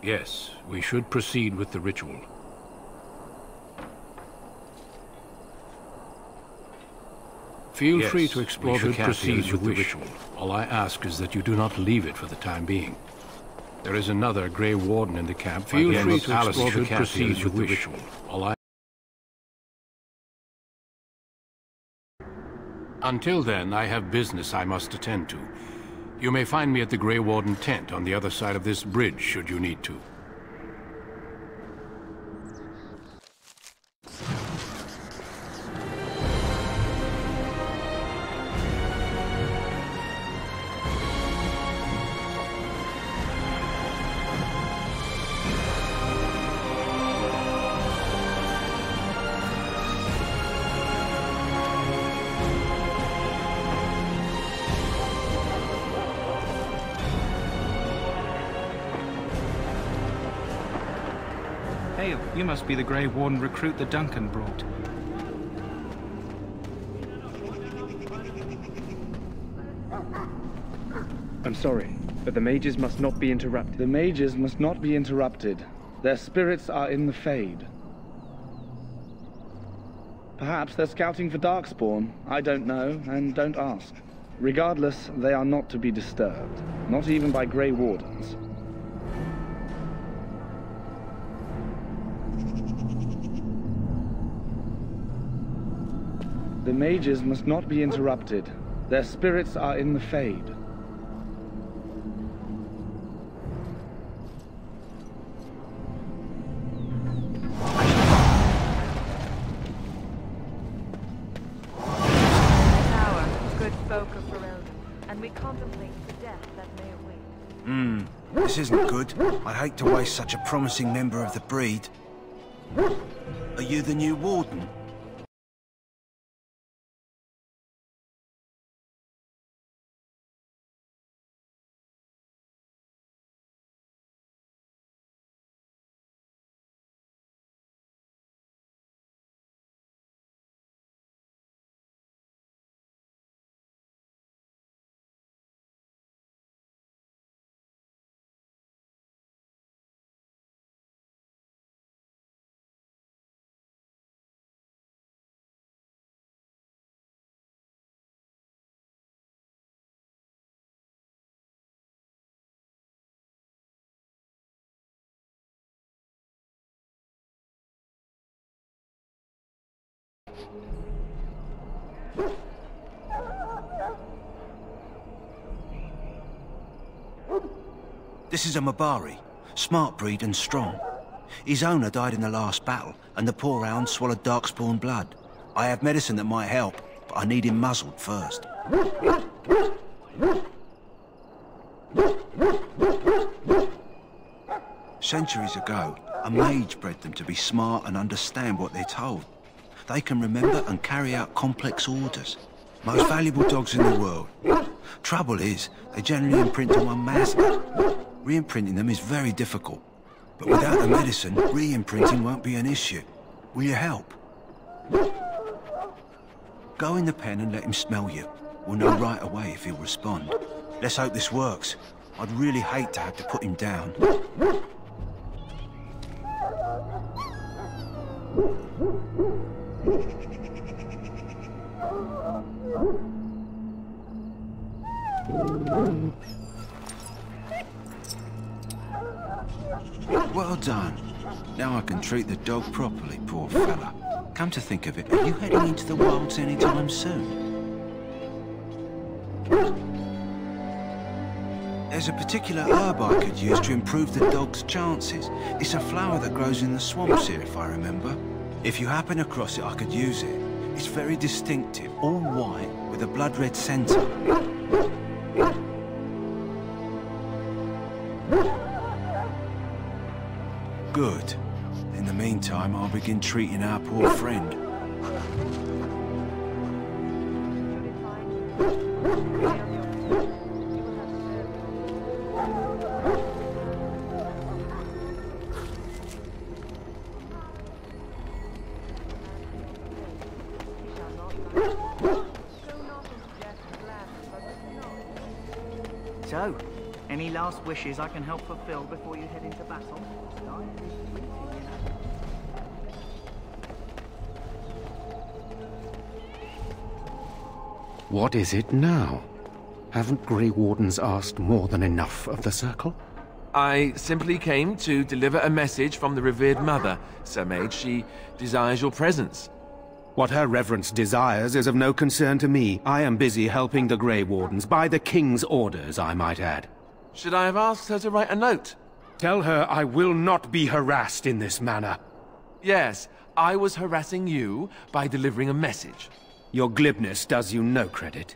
Yes, we should proceed with the ritual. Feel free to explore the castle as you wish. All I ask is that you do not leave it for the time being. There is another Grey Warden in the camp. Feel free to explore the castle as you wish. Until then, I have business I must attend to. You may find me at the Grey Warden tent on the other side of this bridge, should you need to. You must be the Grey Warden recruit that Duncan brought. I'm sorry, but the mages must not be interrupted. The mages must not be interrupted. Their spirits are in the Fade. Perhaps they're scouting for Darkspawn. I don't know, and don't ask. Regardless, they are not to be disturbed. Not even by Grey Wardens. The mages must not be interrupted. Their spirits are in the Fade. Tower, good folk of Ferelden, and we contemplate the death that may await. This isn't good. I'd hate to waste such a promising member of the breed. Are you the new Warden? This is a Mabari, smart breed and strong. His owner died in the last battle, and the poor hound swallowed Darkspawn blood. I have medicine that might help, but I need him muzzled first. Centuries ago, a mage bred them to be smart and understand what they're told. They can remember and carry out complex orders. Most valuable dogs in the world. Trouble is, they generally imprint on one master. Re-imprinting them is very difficult. But without the medicine, re-imprinting won't be an issue. Will you help? Go in the pen and let him smell you. We'll know right away if he'll respond. Let's hope this works. I'd really hate to have to put him down. Well done. Now I can treat the dog properly, poor fella. Come to think of it, are you heading into the wilds anytime soon? There's a particular herb I could use to improve the dog's chances. It's a flower that grows in the swamps here, if I remember. If you happen across it, I could use it. It's very distinctive, all white, with a blood-red centre. Good. In the meantime, I'll begin treating our poor friend. So, Any last wishes I can help fulfill before you head into battle? What is it now? Haven't Grey Wardens asked more than enough of the Circle? I simply came to deliver a message from the revered mother, Sir Mage. She desires your presence. What her reverence desires is of no concern to me. I am busy helping the Grey Wardens, by the King's orders, I might add. Should I have asked her to write a note? Tell her I will not be harassed in this manner. Yes, I was harassing you by delivering a message. Your glibness does you no credit.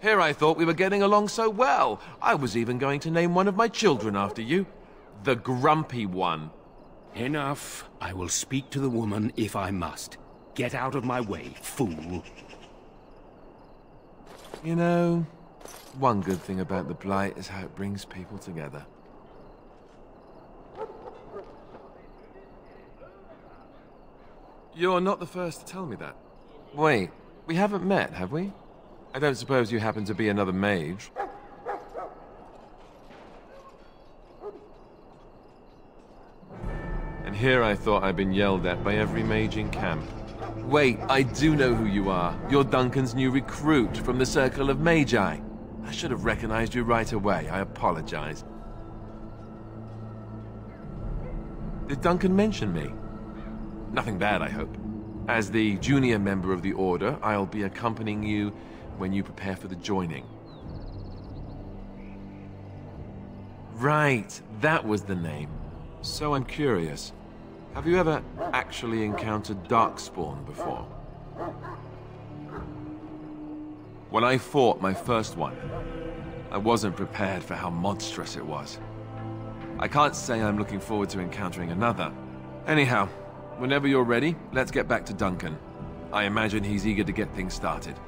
Here I thought we were getting along so well. I was even going to name one of my children after you. The Grumpy One. Enough. I will speak to the woman if I must. Get out of my way, fool. You know, one good thing about the Blight is how it brings people together. You're not the first to tell me that. Wait, we haven't met, have we? I don't suppose you happen to be another mage? And here I thought I'd been yelled at by every mage in camp. Wait, I do know who you are. You're Duncan's new recruit from the Circle of Magi. I should have recognized you right away. I apologize. Did Duncan mention me? Nothing bad, I hope. As the junior member of the Order, I'll be accompanying you when you prepare for the joining. Right, that was the name. So I'm curious. Have you ever actually encountered Darkspawn before? When I fought my first one, I wasn't prepared for how monstrous it was. I can't say I'm looking forward to encountering another. Anyhow, whenever you're ready, let's get back to Duncan. I imagine he's eager to get things started.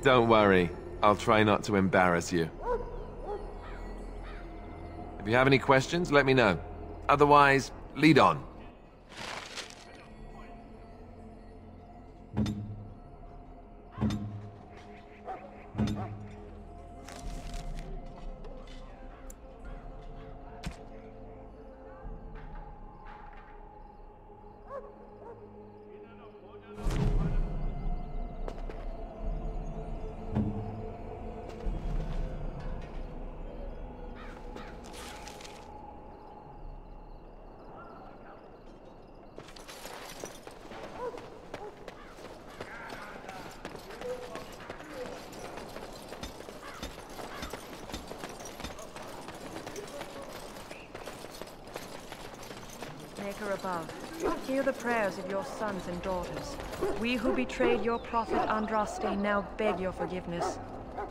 Don't worry, I'll try not to embarrass you. If you have any questions, let me know. Otherwise, lead on. Maker above, hear the prayers of your sons and daughters. We who betrayed your prophet Andraste now beg your forgiveness.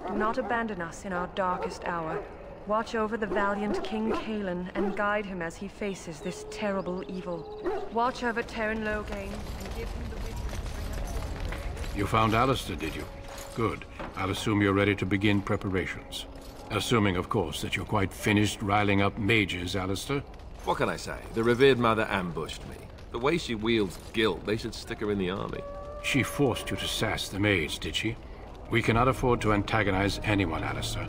Do not abandon us in our darkest hour. Watch over the valiant King Cailan and guide him as he faces this terrible evil. Watch over Teyrn Loghain and give him the wisdom to bring us. You found Alistair, did you? Good. I'll assume you're ready to begin preparations. Assuming, of course, that you're quite finished riling up mages, Alistair. What can I say? The revered mother ambushed me. The way she wields guilt, they should stick her in the army. She forced you to sass the mage, did she? We cannot afford to antagonize anyone, Alistair.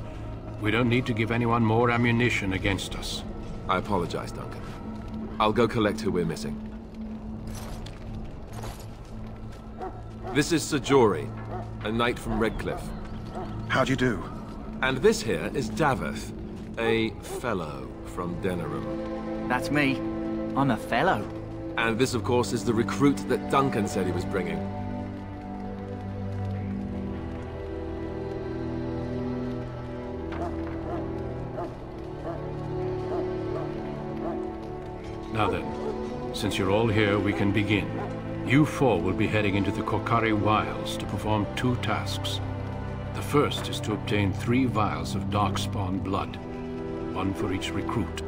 We don't need to give anyone more ammunition against us. I apologize, Duncan. I'll go collect who we're missing. This is Sir Jory, a knight from Redcliffe. How'd you do? And this here is Daveth, a fellow from Denerim. That's me. I'm a fellow. And this, of course, is the recruit that Duncan said he was bringing. Now then, since you're all here, we can begin. You four will be heading into the Korcari Wilds to perform 2 tasks. The first is to obtain 3 vials of Darkspawn blood, 1 for each recruit.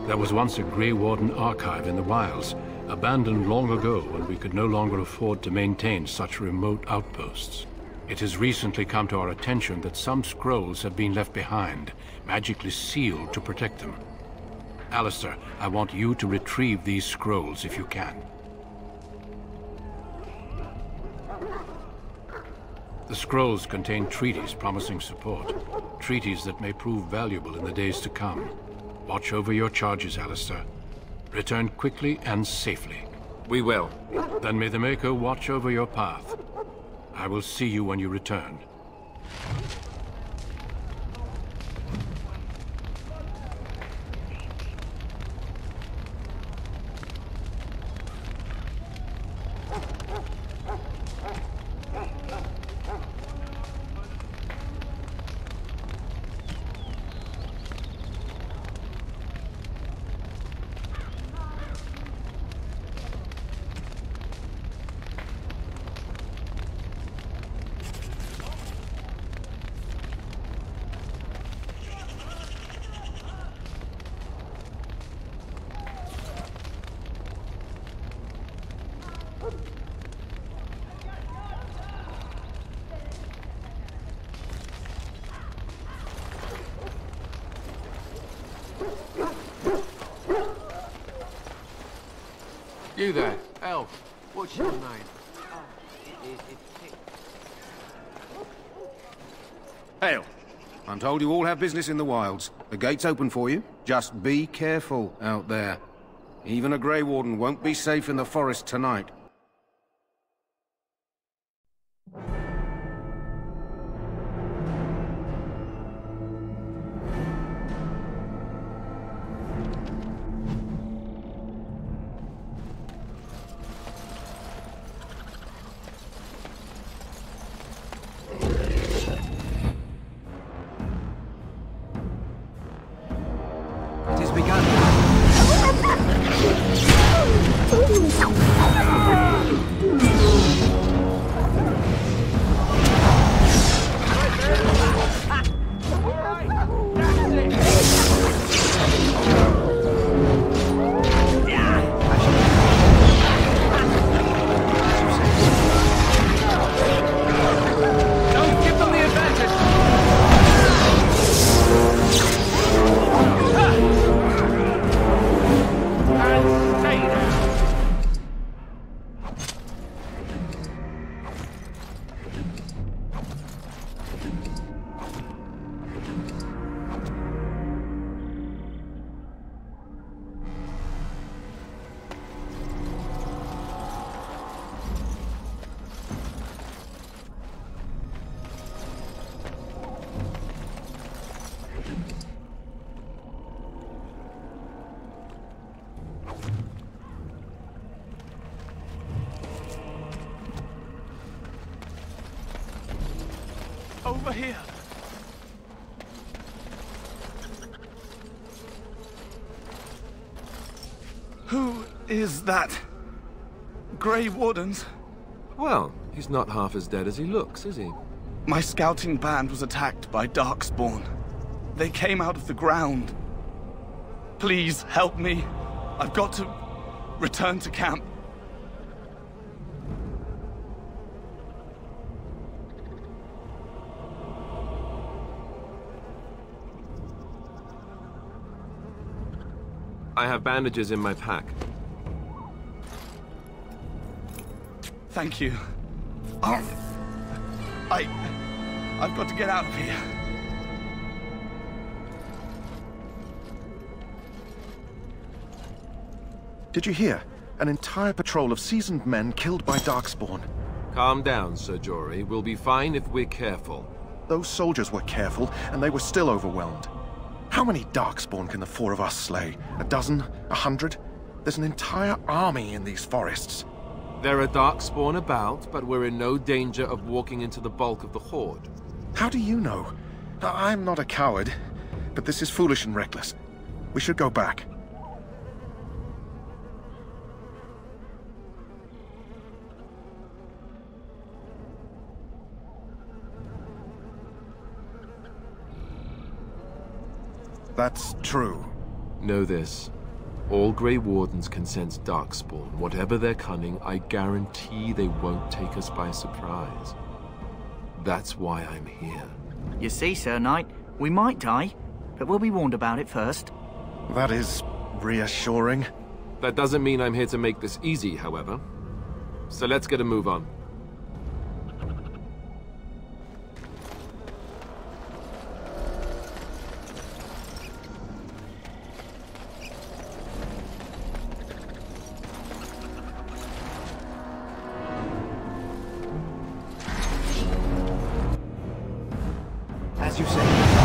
There was once a Grey Warden archive in the wilds, abandoned long ago when we could no longer afford to maintain such remote outposts. It has recently come to our attention that some scrolls have been left behind, magically sealed to protect them. Alistair, I want you to retrieve these scrolls if you can. The scrolls contain treaties promising support. Treaties that may prove valuable in the days to come. Watch over your charges, Alistair. Return quickly and safely. We will. Then may the Maker watch over your path. I will see you when you return. You there, elf. What's your name? Hail. I'm told you all have business in the wilds. The gate's open for you. Just be careful out there. Even a Grey Warden won't be safe in the forest tonight. Over here. Who is that? Grey Wardens? Well, he's not half as dead as he looks, is he? My scouting band was attacked by Darkspawn. They came out of the ground. Please help me. I've got to return to camp. I have bandages in my pack. Thank you. I've got to get out of here. Did you hear? An entire patrol of seasoned men killed by Darkspawn. Calm down, Sir Jory. We'll be fine if we're careful. Those soldiers were careful, and they were still overwhelmed. How many Darkspawn can the four of us slay? A dozen? 100? There's an entire army in these forests. There are Darkspawn about, but we're in no danger of walking into the bulk of the Horde. How do you know? I'm not a coward, but this is foolish and reckless. We should go back. That's true. Know this. All Grey Wardens can sense Darkspawn. Whatever their cunning, I guarantee they won't take us by surprise. That's why I'm here. You see, Sir Knight, we might die, but we'll be warned about it first. That is reassuring. That doesn't mean I'm here to make this easy, however. So let's get a move on. As you say.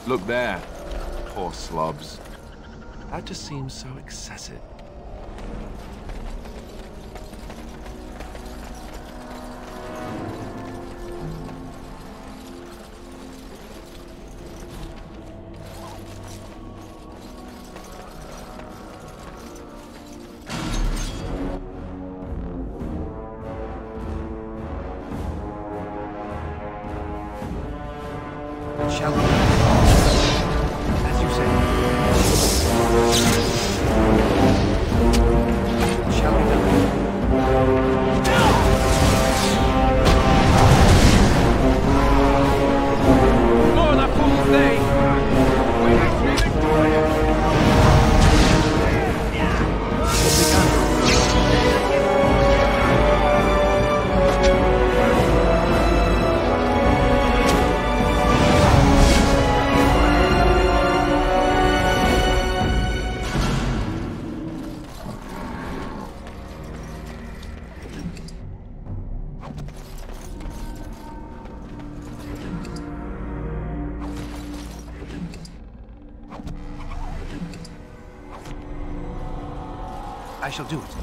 Look there. Poor slobs. That just seems so excessive. Shall we? As you say. Shall we More the fool's day! I shall do it.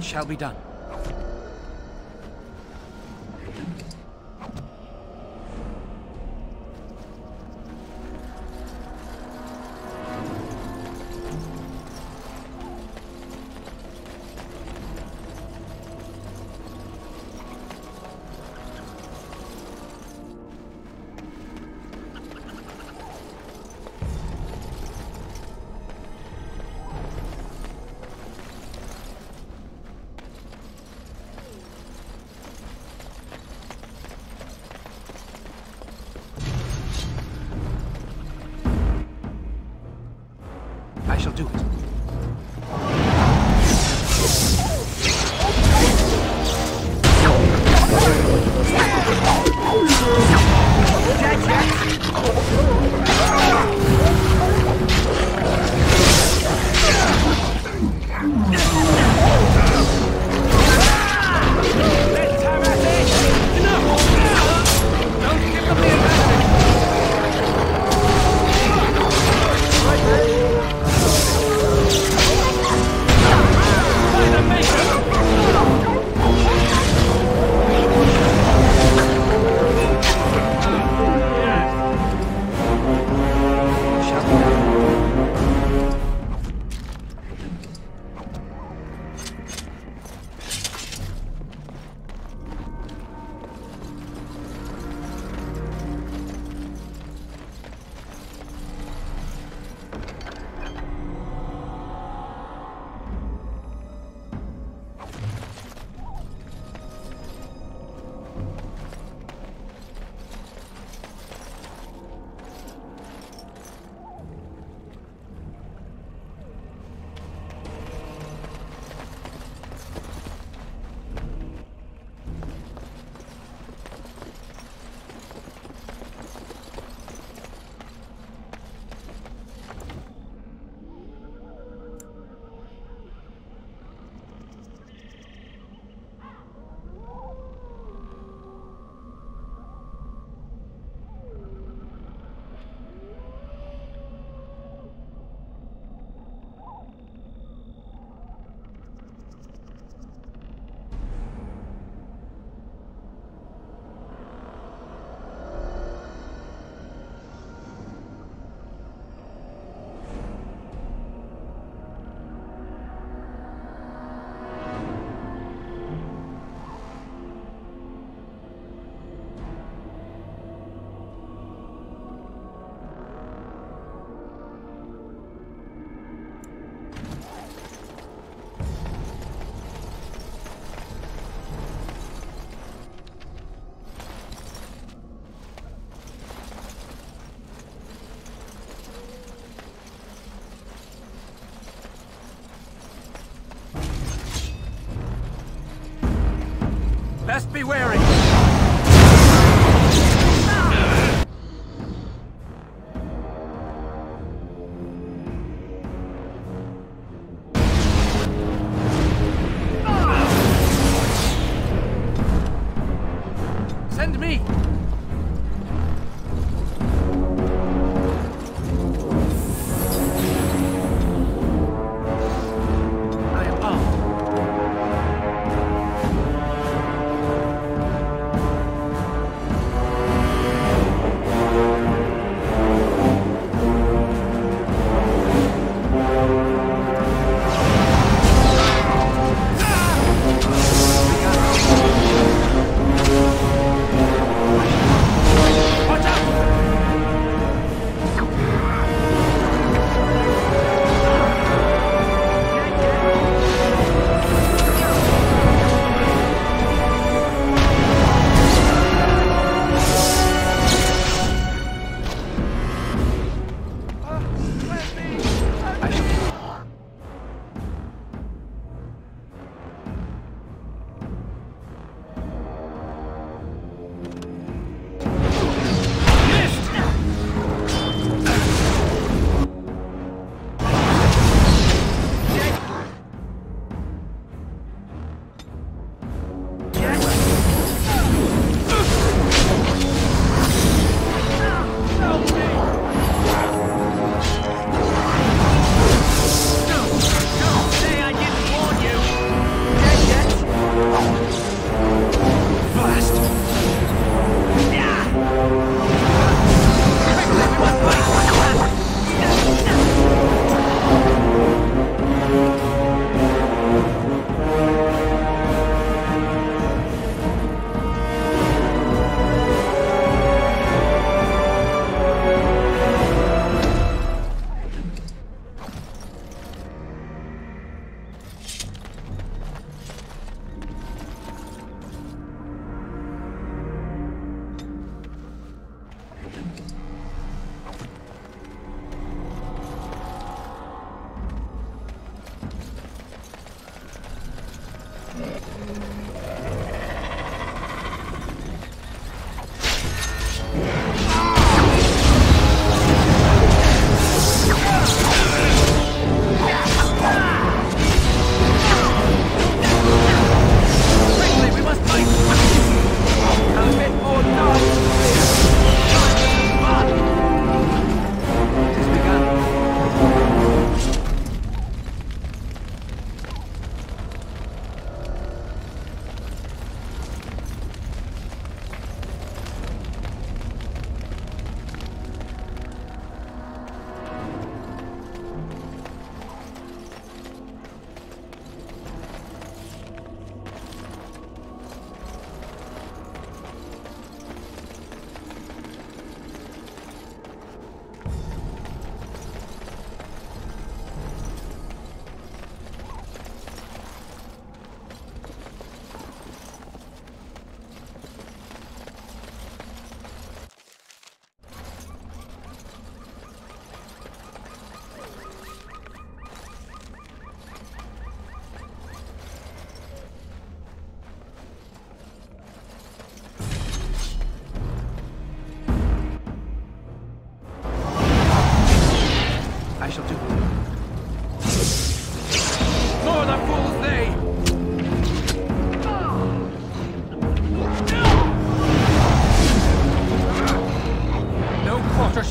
Shall be done. Be wary! Send me!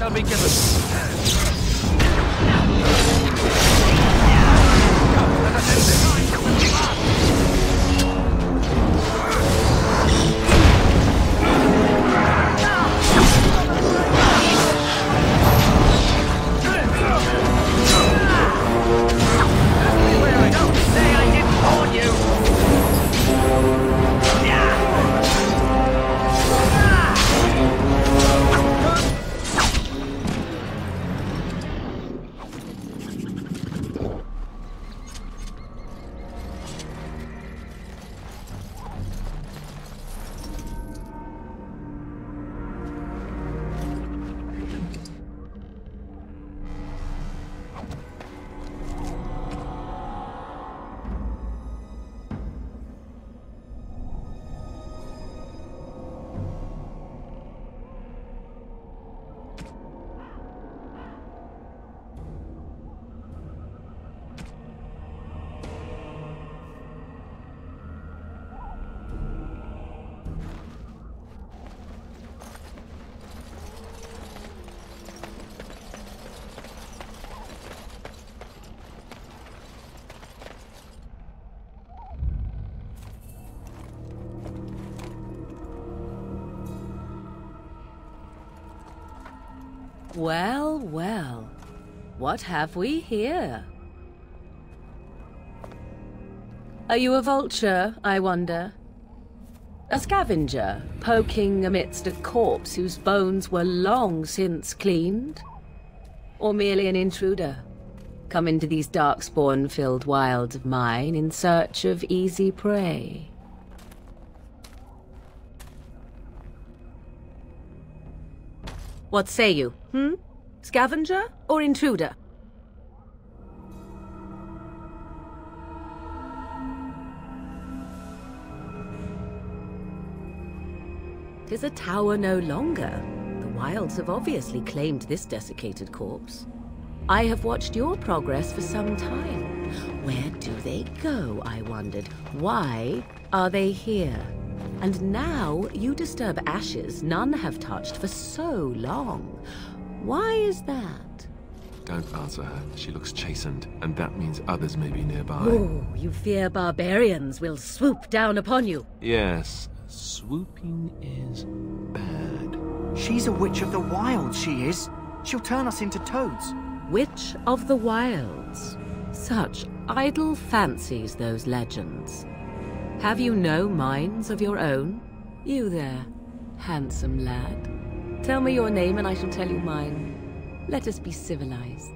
shall be given. Well, well. What have we here? Are you a vulture, I wonder? A scavenger, poking amidst a corpse whose bones were long since cleaned? Or merely an intruder, come into these darkspawn-filled wilds of mine in search of easy prey? What say you, Scavenger or intruder? Tis a tower no longer. The wilds have obviously claimed this desiccated corpse. I have watched your progress for some time. Where do they go, I wondered? Why are they here? And now you disturb ashes none have touched for so long. Why is that? Don't answer her. She looks chastened, and that means others may be nearby. Oh, you fear barbarians will swoop down upon you. Yes, swooping is bad. She's a witch of the wilds, she is. She'll turn us into toads. Witch of the wilds. Such idle fancies, those legends. Have you no minds of your own? You there, handsome lad. Tell me your name and I shall tell you mine. Let us be civilized.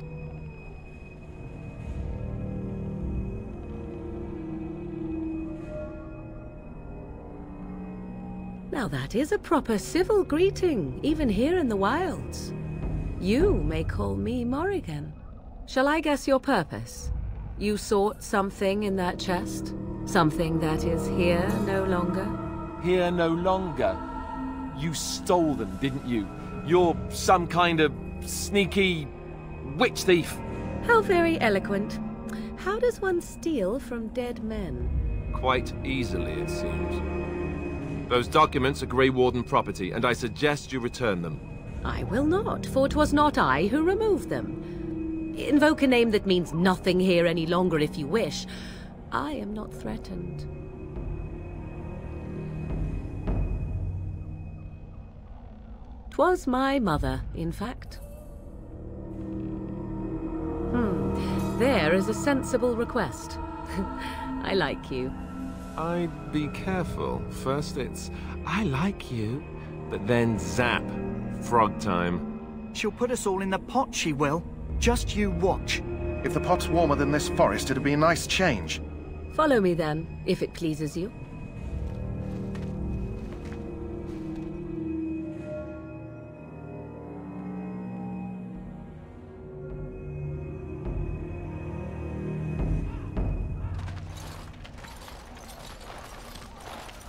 Now that is a proper civil greeting, even here in the wilds. You may call me Morrigan. Shall I guess your purpose? You sought something in that chest? Something that is here no longer? Here no longer? You stole them, didn't you? You're some kind of sneaky witch thief. How very eloquent. How does one steal from dead men? Quite easily, it seems. Those documents are Grey Warden property, and I suggest you return them. I will not, for 'twas not I who removed them. Invoke a name that means nothing here any longer if you wish. I am not threatened. 'Twas my mother, in fact. There is a sensible request. I like you. I'd be careful. First it's, I like you, but then zap. Frog time. She'll put us all in the pot, she will. Just you watch. If the pot's warmer than this forest, it'd be a nice change. Follow me then, if it pleases you.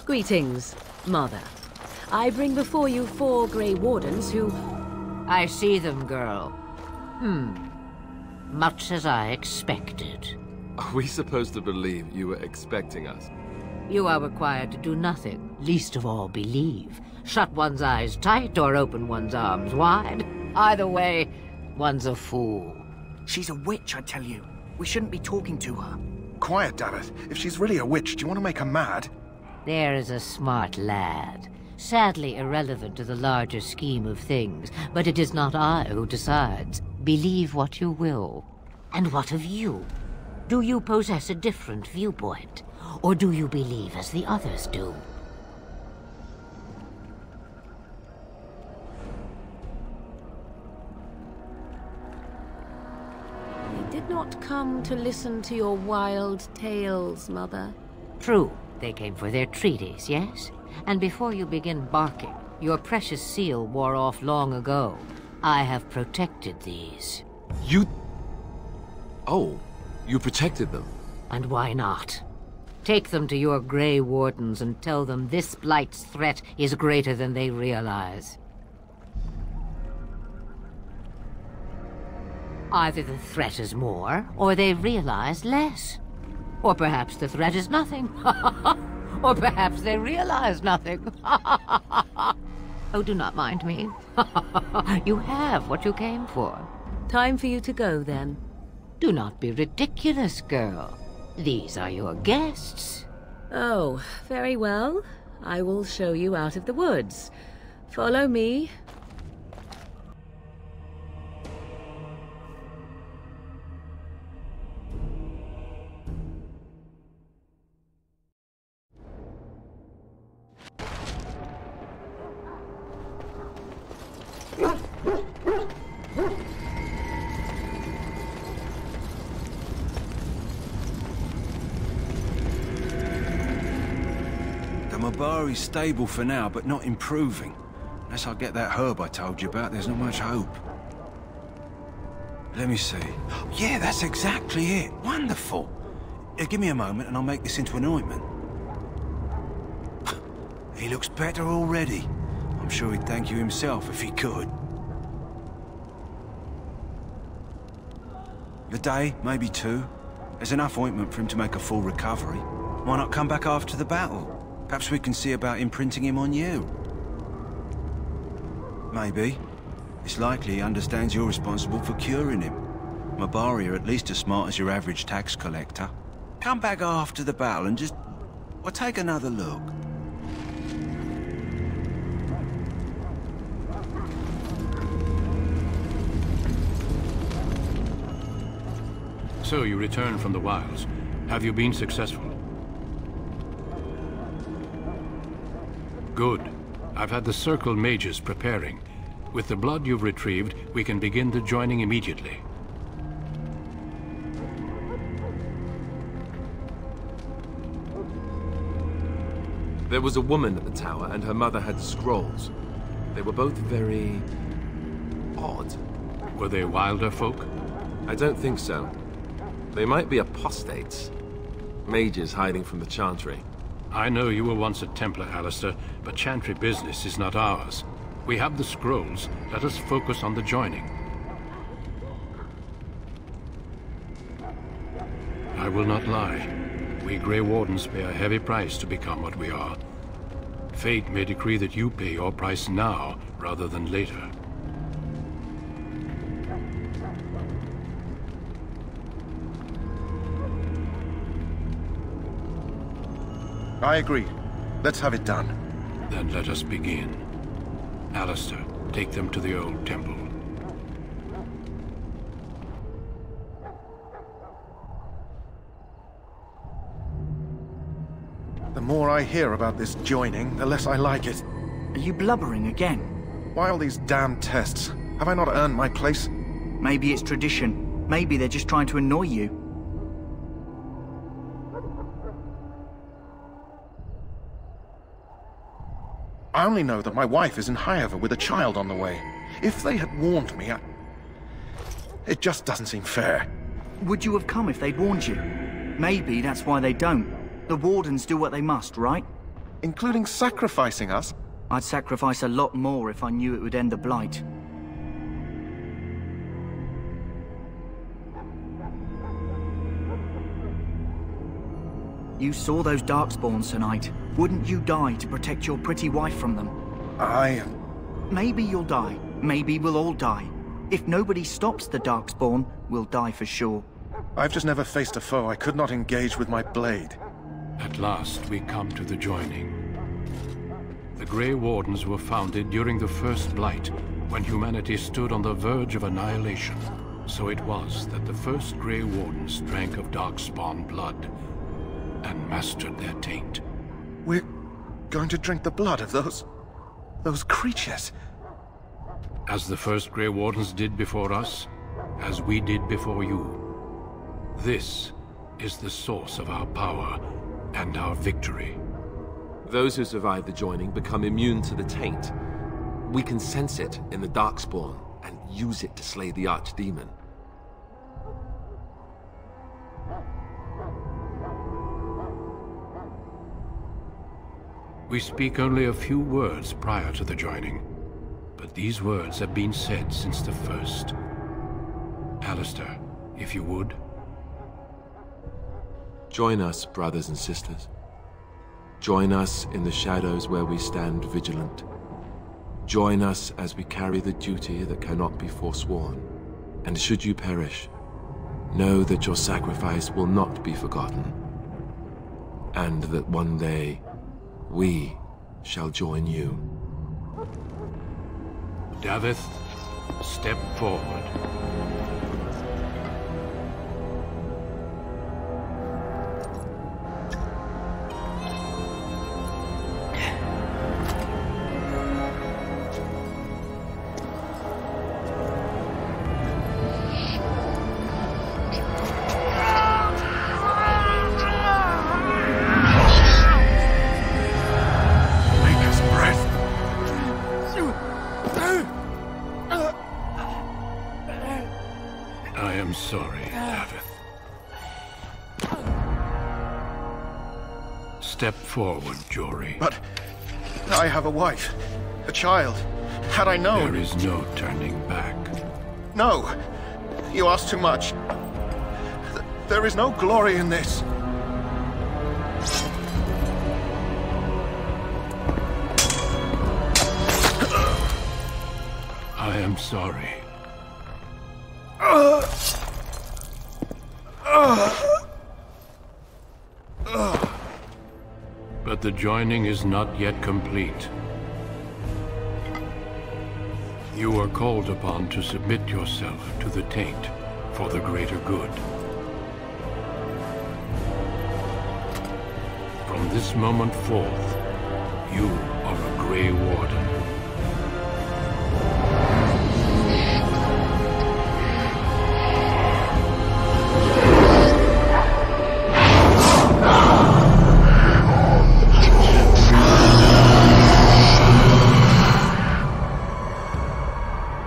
Greetings, Mother. I bring before you 4 Grey Wardens who... I see them, girl. Much as I expected. Are we supposed to believe you were expecting us? You are required to do nothing, least of all believe. Shut one's eyes tight or open one's arms wide. Either way, one's a fool. She's a witch, I tell you. We shouldn't be talking to her. Quiet, Davith. If she's really a witch, do you want to make her mad? There is a smart lad. Sadly irrelevant to the larger scheme of things, but it is not I who decides. Believe what you will. And what of you? Do you possess a different viewpoint? Or do you believe as the others do? I did not come to listen to your wild tales, Mother. True. They came for their treaties, yes? And before you begin barking, your precious seal wore off long ago. I have protected these. You... Oh, you protected them? And why not? Take them to your Grey Wardens and tell them this Blight's threat is greater than they realize. Either the threat is more, or they realize less. Or perhaps the threat is nothing. Or perhaps they realize nothing. Oh, do not mind me. You have what you came for. Time for you to go, then. Do not be ridiculous, girl. These are your guests. Oh, very well. I will show you out of the woods. Follow me. Mabari's stable for now, but not improving. Unless I get that herb I told you about, there's not much hope. Let me see. Yeah, that's exactly it. Wonderful. Give me a moment and I'll make this into an ointment. He looks better already. I'm sure he'd thank you himself if he could. A day, maybe 2. There's enough ointment for him to make a full recovery. Why not come back after the battle? Perhaps we can see about imprinting him on you. Maybe. It's likely he understands you're responsible for curing him. Mabari are at least as smart as your average tax collector. Come back after the battle and just... well, take another look. So you returned from the wilds. Have you been successful? Good. I've had the Circle mages preparing. With the blood you've retrieved, we can begin the joining immediately. There was a woman at the tower, and her mother had scrolls. They were both very... odd. Were they Wilder folk? I don't think so. They might be apostates. Mages hiding from the Chantry. I know you were once a Templar, Alistair, but Chantry business is not ours. We have the scrolls. Let us focus on the joining. I will not lie. We Grey Wardens pay a heavy price to become what we are. Fate may decree that you pay your price now, rather than later. I agree. Let's have it done. Then let us begin. Alistair, take them to the old temple. The more I hear about this joining, the less I like it. Are you blubbering again? Why all these damn tests? Have I not earned my place? Maybe it's tradition. Maybe they're just trying to annoy you. I only know that my wife is in Highever with a child on the way. If they had warned me, it just doesn't seem fair. Would you have come if they'd warned you? Maybe that's why they don't. The Wardens do what they must, right? Including sacrificing us? I'd sacrifice a lot more if I knew it would end the Blight. You saw those Darkspawns tonight. Wouldn't you die to protect your pretty wife from them? Maybe you'll die. Maybe we'll all die. If nobody stops the Darkspawn, we'll die for sure. I've just never faced a foe I could not engage with my blade. At last, we come to the joining. The Grey Wardens were founded during the First Blight, when humanity stood on the verge of annihilation. So it was that the first Grey Wardens drank of Darkspawn blood and mastered their taint. We're going to drink the blood of those creatures. As the first Grey Wardens did before us, as we did before you. This is the source of our power and our victory. Those who survive the joining become immune to the taint. We can sense it in the Darkspawn and use it to slay the Archdemon. We speak only a few words prior to the joining, but these words have been said since the first. Alistair, if you would. Join us, brothers and sisters. Join us in the shadows where we stand vigilant. Join us as we carry the duty that cannot be forsworn. And should you perish, know that your sacrifice will not be forgotten. And that one day, we shall join you. Davith, step forward. am sorry, Davith. Step forward, Jory. But I have a wife, a child. Had I known... There is no turning back. No! You ask too much. There is no glory in this. I am sorry. But the joining is not yet complete. You are called upon to submit yourself to the taint for the greater good. From this moment forth, you are a Grey Warden.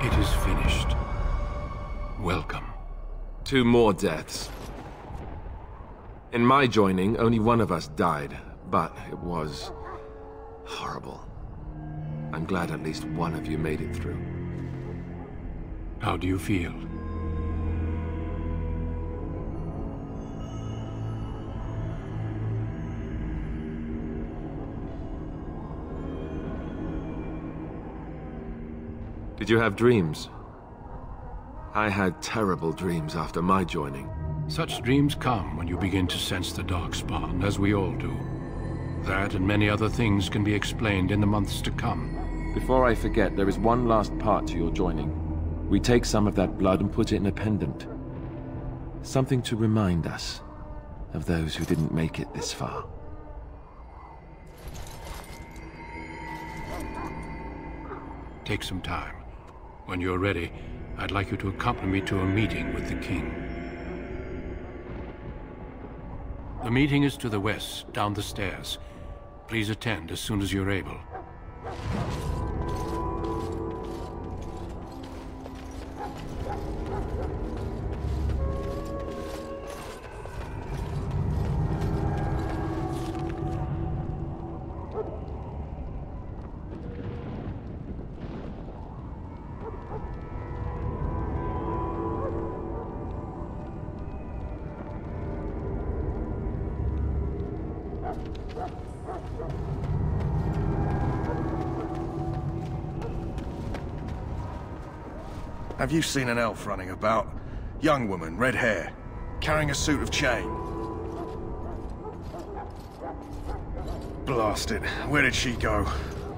It is finished. Welcome. 2 more deaths. In my joining, only one of us died, but it was horrible. I'm glad at least one of you made it through. How do you feel? Did you have dreams? I had terrible dreams after my joining. Such dreams come when you begin to sense the Darkspawn, as we all do. That and many other things can be explained in the months to come. Before I forget, there is one last part to your joining. We take some of that blood and put it in a pendant. Something to remind us of those who didn't make it this far. Take some time. When you're ready, I'd like you to accompany me to a meeting with the king. The meeting is to the west, down the stairs. Please attend as soon as you're able. Have you seen an elf running about? Young woman, red hair, carrying a suit of chain. Blast it. Where did she go?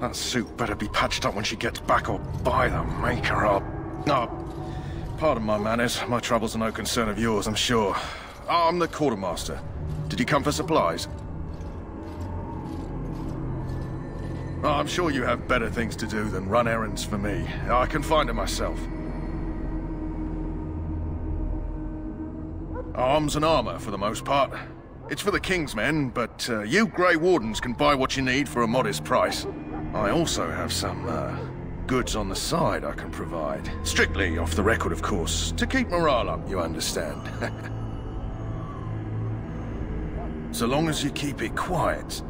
That suit better be patched up when she gets back, or by the maker up. No, pardon my manners. My troubles are no concern of yours, I'm sure. I'm the quartermaster. Did you come for supplies? Oh, I'm sure you have better things to do than run errands for me. I can find it myself. Arms and armor, for the most part. It's for the King's men, but you Grey Wardens can buy what you need for a modest price. I also have some, goods on the side I can provide. Strictly off the record, of course. To keep morale up, you understand. So long as you keep it quiet.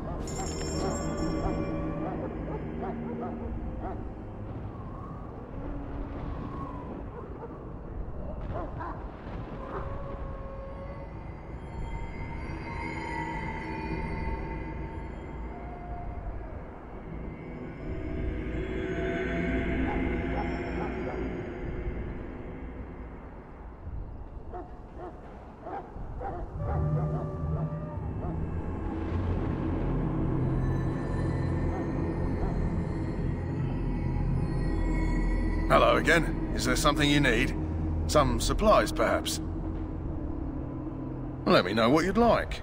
Hello again. Is there something you need? Some supplies, perhaps? Let me know what you'd like.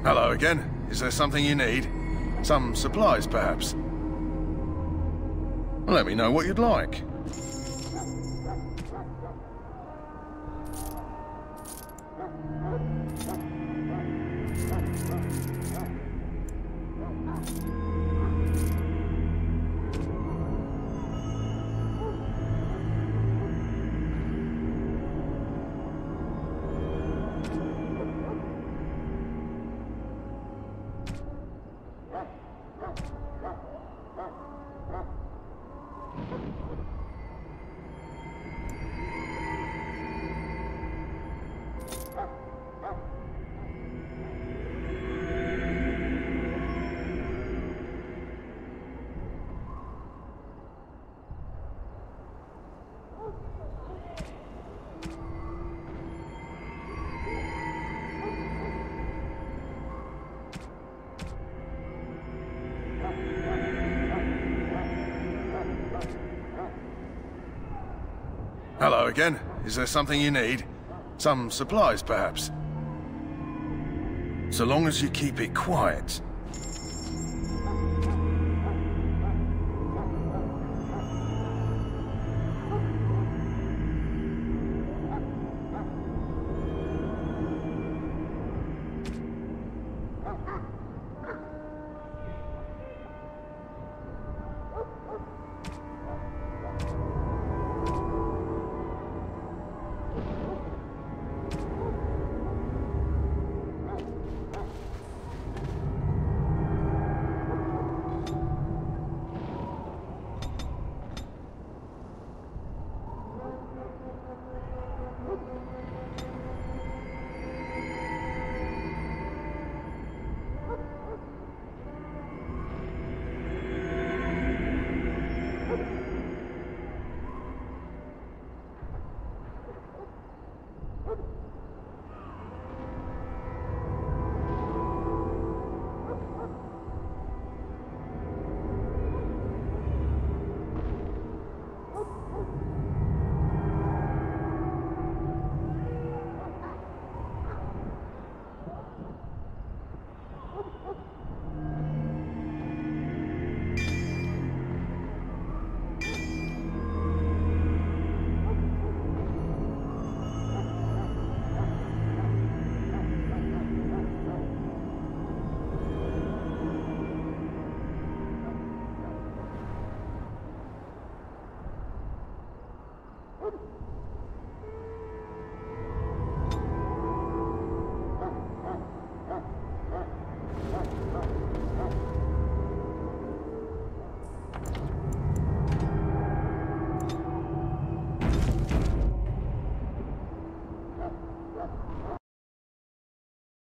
Hello again. Is there something you need? Some supplies, perhaps? Let me know what you'd like. Hello again. Is there something you need? Some supplies, perhaps? So long as you keep it quiet,